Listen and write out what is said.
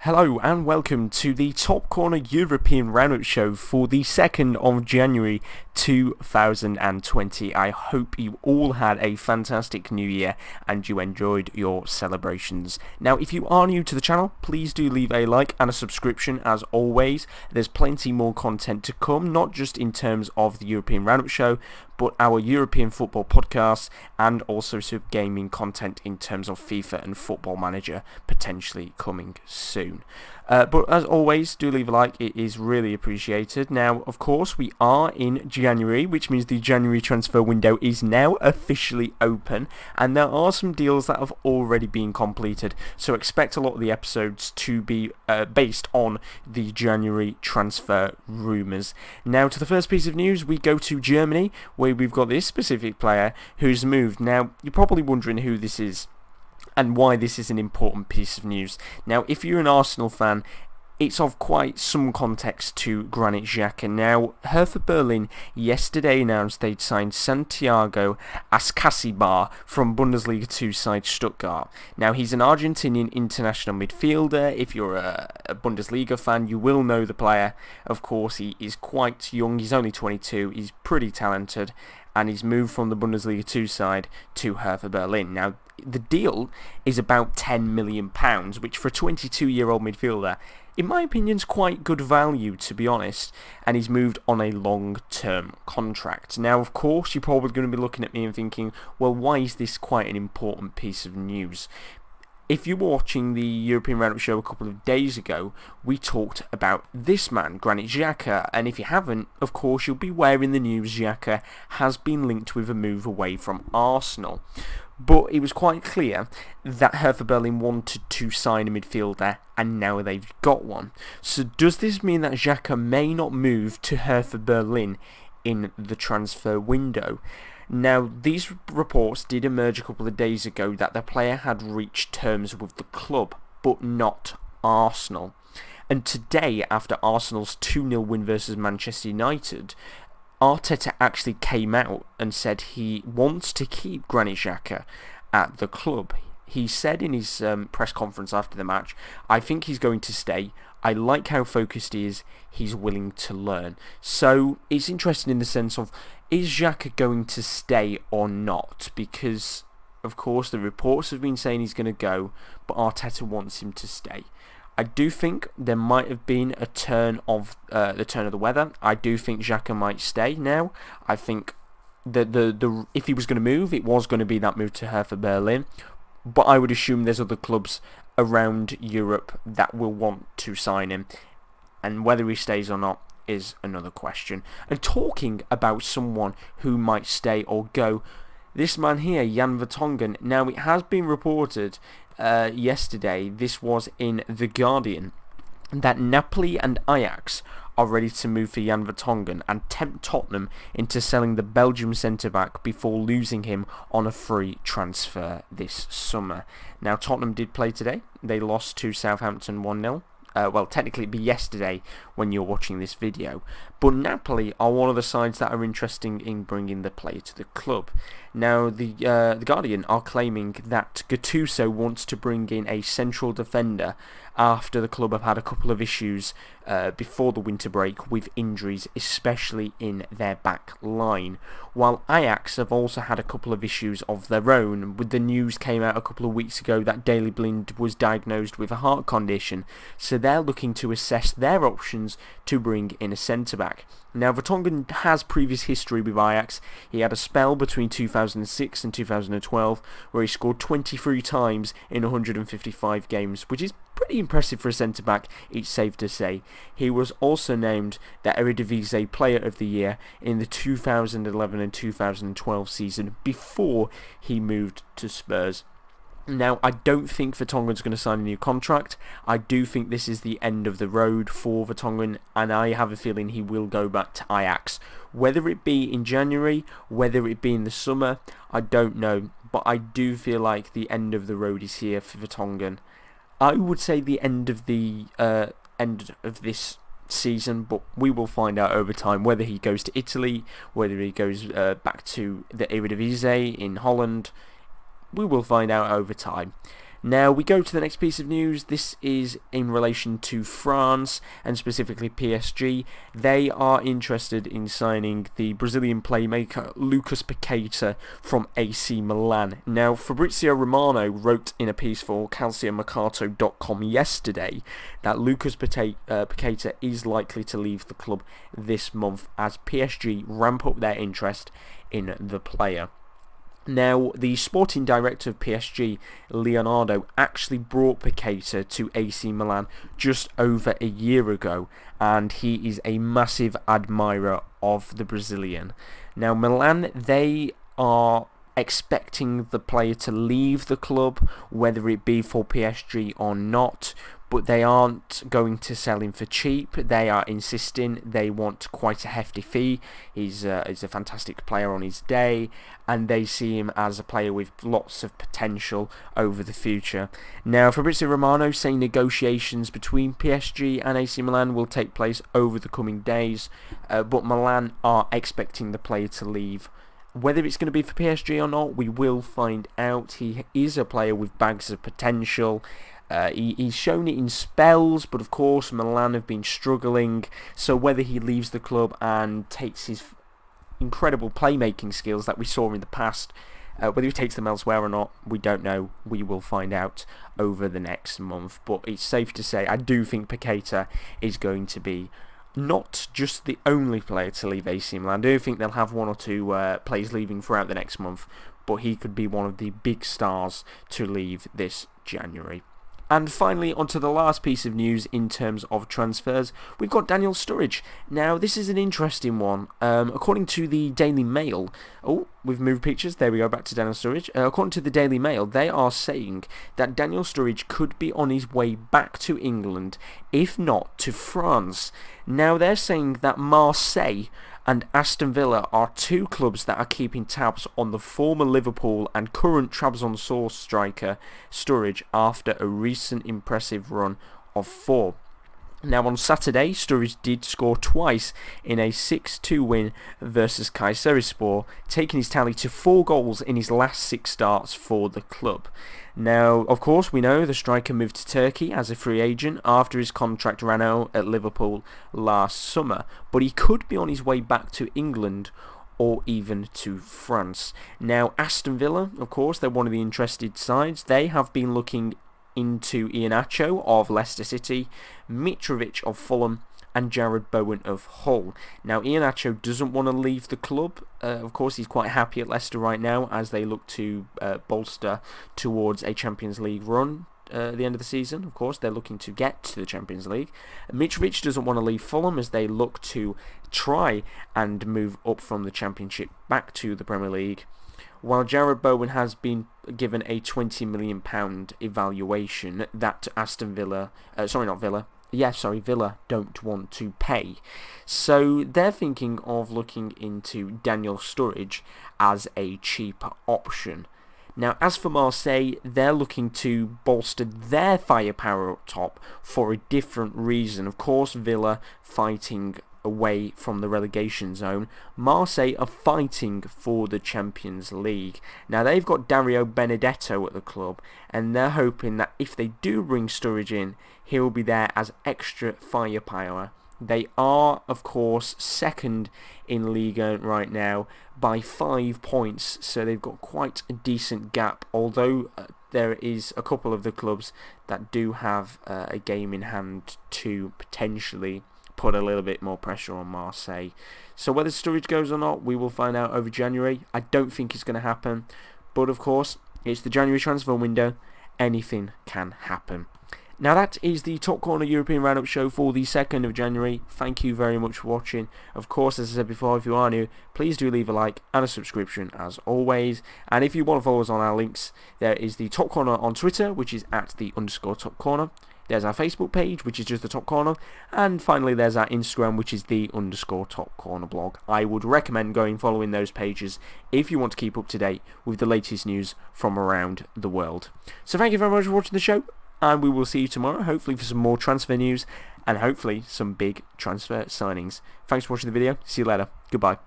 Hello and welcome to the Top Corner European Roundup Show for the 2nd of January 2020. I hope you all had a fantastic new year and you enjoyed your celebrations. Now, if you are new to the channel, please do leave a like and a subscription as always. There's plenty more content to come, not just in terms of the European Roundup Show, but our European football podcast and also some gaming content in terms of FIFA and Football Manager potentially coming soon. But as always, do leave a like, it is really appreciated. Now, of course, we are in January, which means the January transfer window is now officially open, and there are some deals that have already been completed, so expect a lot of the episodes to be based on the January transfer rumours. Now, to the first piece of news, we go to Germany, where we've got this specific player who's moved. Now, you're probably wondering who this is and why this is an important piece of news. Now, if you're an Arsenal fan, it's of quite some context to Granit Xhaka. Now, Hertha Berlin yesterday announced they'd signed Santiago Ascasibar from Bundesliga 2 side Stuttgart. Now, he's an Argentinian international midfielder. If you're a Bundesliga fan, you will know the player. Of course, he is quite young. He's only 22. He's pretty talented. And he's moved from the Bundesliga 2 side to Hertha Berlin. Now, the deal is about £10 million, which for a 22-year-old midfielder, in my opinion, is quite good value, to be honest. And he's moved on a long-term contract. Now, of course, you're probably going to be looking at me and thinking, well, why is this quite an important piece of news? If you were watching the European Roundup Show a couple of days ago, we talked about this man, Granit Xhaka, and if you haven't, of course, you'll be aware in the news Xhaka has been linked with a move away from Arsenal. But it was quite clear that Hertha Berlin wanted to sign a midfielder, and now they've got one. So does this mean that Xhaka may not move to Hertha Berlin in the transfer window? Now, these reports did emerge a couple of days ago that the player had reached terms with the club, but not Arsenal. And today, after Arsenal's 2-0 win versus Manchester United, Arteta actually came out and said he wants to keep Granit Xhaka at the club. He said in his press conference after the match, I think he's going to stay. I like how focused he is. He's willing to learn. So it's interesting in the sense of, is Xhaka going to stay or not? Because, of course, the reports have been saying he's going to go, but Arteta wants him to stay. I do think there might have been a turn of the weather. I do think Xhaka might stay now. I think the if he was going to move, it was going to be that move to Hertha Berlin. But I would assume there's other clubs around Europe that will want to sign him. And whether he stays or not is another question. And talking about someone who might stay or go, this man here, Jan Vertonghen. Now, it has been reported yesterday, this was in The Guardian, that Napoli and Ajax are ready to move for Jan Vertonghen and tempt Tottenham into selling the Belgium centre-back before losing him on a free transfer this summer. Now, Tottenham did play today. They lost to Southampton 1-0. Well, technically it'd be yesterday when you're watching this video. But Napoli are one of the sides that are interested in bringing the player to the club. Now, the Guardian are claiming that Gattuso wants to bring in a central defender after the club have had a couple of issues before the winter break with injuries, especially in their back line. While Ajax have also had a couple of issues of their own. With the news came out a couple of weeks ago that Daley Blind was diagnosed with a heart condition, so they're looking to assess their options to bring in a centre-back. Now, Vertonghen has previous history with Ajax. He had a spell between 2006 and 2012 where he scored 23 times in 155 games, which is pretty impressive for a centre-back, it's safe to say. He was also named the Eredivisie Player of the Year in the 2011 and 2012 season before he moved to Spurs. Now, I don't think Vertonghen's going to sign a new contract. I do think this is the end of the road for Vertonghen, and I have a feeling he will go back to Ajax. Whether it be in January, whether it be in the summer, I don't know. But I do feel like the end of the road is here for Vertonghen. I would say the end of this season, but we will find out over time whether he goes to Italy, whether he goes back to the Eredivisie in Holland. We will find out over time. Now we go to the next piece of news. This is in relation to France and specifically PSG. They are interested in signing the Brazilian playmaker Lucas Paqueta from AC Milan. Now Fabrizio Romano wrote in a piece for calciomercato.com yesterday that Lucas Paqueta is likely to leave the club this month as PSG ramp up their interest in the player. Now, the sporting director of PSG, Leonardo, actually brought Paqueta to AC Milan just over a year ago, and he is a massive admirer of the Brazilian. Now, Milan, they are expecting the player to leave the club, whether it be for PSG or not, but they aren't going to sell him for cheap. They are insisting they want quite a hefty fee. He's a fantastic player on his day, and they see him as a player with lots of potential over the future. Now, Fabrizio Romano saying negotiations between PSG and AC Milan will take place over the coming days, but Milan are expecting the player to leave. Whether it's going to be for PSG or not, we will find out. He is a player with bags of potential. He's shown it in spells, but of course Milan have been struggling, so whether he leaves the club and takes his incredible playmaking skills that we saw in the past, whether he takes them elsewhere or not, we don't know. We will find out over the next month, but it's safe to say I do think Paqueta is going to be not just the only player to leave AC Milan. I do think they'll have one or two players leaving throughout the next month, but he could be one of the big stars to leave this January. And finally, onto the last piece of news in terms of transfers, we've got Daniel Sturridge. Now, this is an interesting one. According to the Daily Mail, we've moved pictures, there we go, back to Daniel Sturridge. According to the Daily Mail, they are saying that Daniel Sturridge could be on his way back to England, if not to France. Now, they're saying that Marseille and Aston Villa are two clubs that are keeping tabs on the former Liverpool and current Trabzonspor striker Sturridge after a recent impressive run of 4. Now on Saturday, Sturridge did score twice in a 6-2 win versus Kayserispor, taking his tally to 4 goals in his last 6 starts for the club. Now, of course, we know the striker moved to Turkey as a free agent after his contract ran out at Liverpool last summer, but he could be on his way back to England or even to France. Now, Aston Villa, of course, they're one of the interested sides. They have been looking into Iheanacho of Leicester City, Mitrovic of Fulham, and Jared Bowen of Hull. Now, Iheanacho doesn't want to leave the club. Of course, he's quite happy at Leicester right now as they look to bolster towards a Champions League run at the end of the season. Of course, they're looking to get to the Champions League. Mitrovic doesn't want to leave Fulham as they look to try and move up from the Championship back to the Premier League, while Jared Bowen has been given a £20 million evaluation that Aston Villa, Villa don't want to pay. So they're thinking of looking into Daniel Sturridge as a cheaper option. Now, as for Marseille, they're looking to bolster their firepower up top for a different reason. Of course, Villa fighting away from the relegation zone. Marseille are fighting for the Champions League. Now, they've got Dario Benedetto at the club, and they're hoping that if they do bring Sturridge in, he'll be there as extra firepower. They are, of course, second in Liga right now by 5 points, so they've got quite a decent gap, although there is a couple of the clubs that do have a game in hand to potentially put a little bit more pressure on Marseille. So whether Sturridge goes or not, we will find out over January. I don't think it's going to happen, but of course, it's the January transfer window. Anything can happen. Now that is the Top Corner European Roundup Show for the 2nd of January. Thank you very much for watching. Of course, as I said before, if you are new, please do leave a like and a subscription as always. And if you want to follow us on our links, there is the Top Corner on Twitter, which is at @_Top Corner. There's our Facebook page, which is just the Top Corner. And finally, there's our Instagram, which is the _Top Corner blog. I would recommend going following those pages if you want to keep up to date with the latest news from around the world. So thank you very much for watching the show, and we will see you tomorrow, hopefully for some more transfer news and hopefully some big transfer signings. Thanks for watching the video. See you later. Goodbye.